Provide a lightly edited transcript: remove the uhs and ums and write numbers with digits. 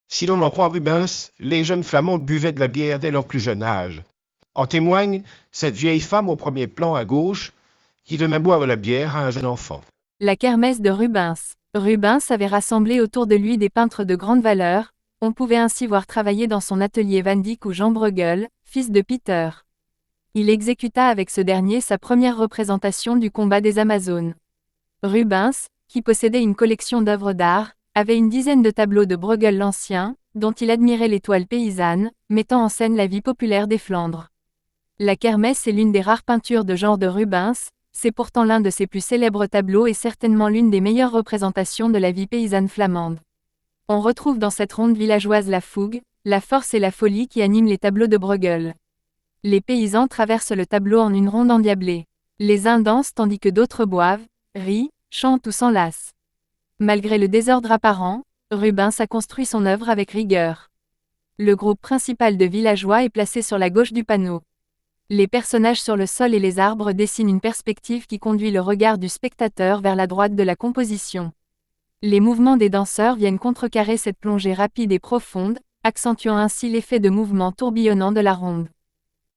Si l'on en croit Rubens, les jeunes flamands buvaient de la bière dès leur plus jeune âge. En témoigne cette vieille femme au premier plan à gauche qui devait boire la bière à un jeune enfant. La kermesse de Rubens. Rubens avait rassemblé autour de lui des peintres de grande valeur, on pouvait ainsi voir travailler dans son atelier Van Dyck ou Jean Bruegel, fils de Peter. Il exécuta avec ce dernier sa première représentation du combat des Amazones. Rubens, qui possédait une collection d'œuvres d'art, avait une dizaine de tableaux de Bruegel l'Ancien, dont il admirait les toiles paysannes, mettant en scène la vie populaire des Flandres. La kermesse est l'une des rares peintures de genre de Rubens, c'est pourtant l'un de ses plus célèbres tableaux et certainement l'une des meilleures représentations de la vie paysanne flamande. On retrouve dans cette ronde villageoise la fougue, la force et la folie qui animent les tableaux de Bruegel. Les paysans traversent le tableau en une ronde endiablée. Les uns dansent tandis que d'autres boivent, rient, chantent ou s'enlacent. Malgré le désordre apparent, Rubens a construit son œuvre avec rigueur. Le groupe principal de villageois est placé sur la gauche du panneau. Les personnages sur le sol et les arbres dessinent une perspective qui conduit le regard du spectateur vers la droite de la composition. Les mouvements des danseurs viennent contrecarrer cette plongée rapide et profonde, accentuant ainsi l'effet de mouvement tourbillonnant de la ronde.